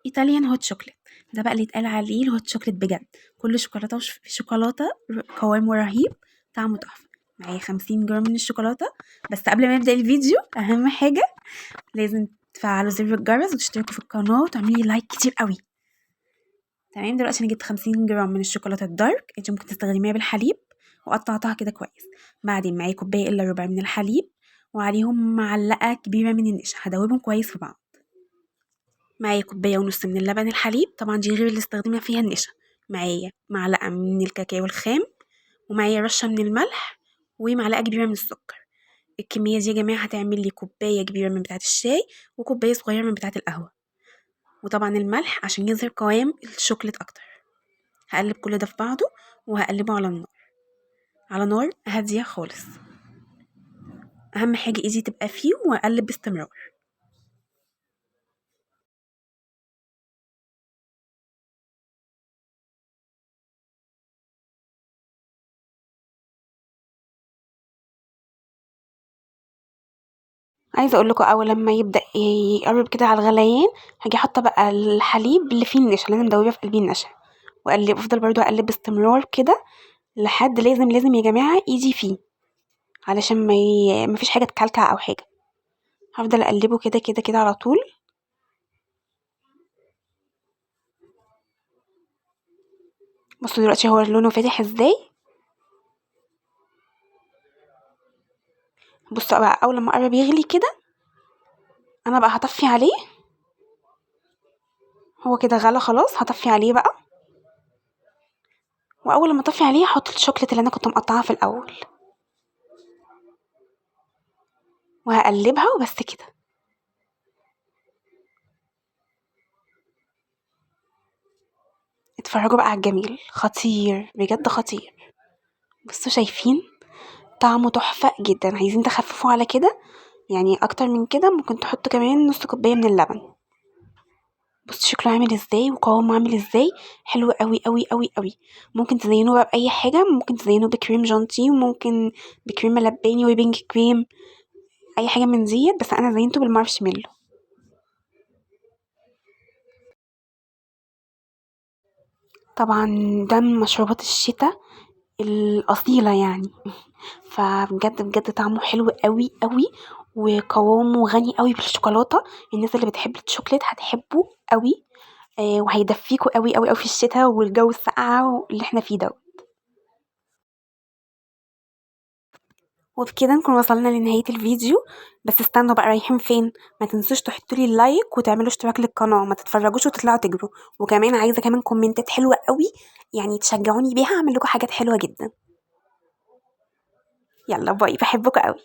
ايطاليان هوت شوكليت. ده بقى اللي اتقال عليه الهوت شوكليت بجد، كل شوكولاته شوكولاته، قوامه رهيب، طعمه تحفه. معايا 50 جرام من الشوكولاته. بس قبل ما نبدا الفيديو اهم حاجه لازم تفعلوا زر الجرس وتشتركوا في القناه وتعملي لايك كتير قوي. تمام، دلوقتي انا جبت 50 جرام من الشوكولاته الدارك، انت ممكن تستخدميها بالحليب، وقطعتها كده كويس. بعدين معايا كوبايه الا ربع من الحليب، وعليهم معلقه كبيره من النشا، هدوبهم كويس في بعض. معايا كوبايه ونص من اللبن الحليب، طبعا دي غير اللي استخدمها فيها النشا. معايا معلقه من الكاكاو الخام، ومعايا رشه من الملح، ومعلقه كبيره من السكر. الكميه دي يا جماعه هتعمل لي كوبايه كبيره من بتاعه الشاي، وكوبايه صغيره من بتاعه القهوه. وطبعا الملح عشان يظهر قوام الشوكليت اكتر. هقلب كل ده في بعضه، وهقلبه على النار، على نار هاديه خالص. اهم حاجه ايدي تبقى فيه، واقلب باستمرار. عايزه اقول لكم اول لما يبدا يقرب كده على الغليان، هاجي حاطه بقى الحليب اللي فيه النشا، لازم ادوبه في قلبي النشا، واقلب، افضل برضو اقلب باستمرار كده لحد لازم يا جماعه ايدي فيه، علشان مفيش حاجه تكلكع او حاجه. هفضل اقلبه كده كده كده على طول. بصوا دلوقتي هو لونه فاتح ازاي. بصوا بقى اول لما قرب يغلي كده، انا بقى هطفي عليه. هو كده غلى خلاص، هطفي عليه بقى. واول لما اطفي عليه هحط الشوكليت اللي انا كنت مقطعاها في الاول، وهقلبها وبس كده. اتفرجوا بقى على الجميل، خطير بجد خطير. بصوا شايفين طعمه تحفة جدا. عايزين تخففوا على كده يعني اكتر من كده، ممكن تحطوا كمان نص كوباية من اللبن. بصوا شكله عامل ازاي وقوامه عامل ازاي، حلو قوي قوي قوي قوي. ممكن تزينوه بقى باي حاجة، ممكن تزينوه بكريم جانتيه، وممكن بكريم لباني وبينج كريم، اي حاجة من ديت، بس انا زينته بالمارشميلو. طبعا ده من مشروبات الشتاء الأصيلة يعني. فبجد بجد طعمه حلو قوي قوي، وقوامه غني قوي بالشوكولاتة. الناس اللي بتحب الشوكولات هتحبه قوي. وهيدفيكوا قوي قوي قوي في الشتاء والجو الساقعة اللي احنا فيه ده. وبكده نكون وصلنا لنهاية الفيديو. بس استنوا بقى، رايحين فين؟ ما تنسوش تحطوا لي اللايك وتعملوا اشتراك للقناة، ما تتفرجوش وتطلعوا تجروا. وكمان عايزة كمان كومنتات حلوة قوي، يعني تشجعوني بيها اعمل لكم حاجات حلوة جدا. يلا باي، بحبكم قوي.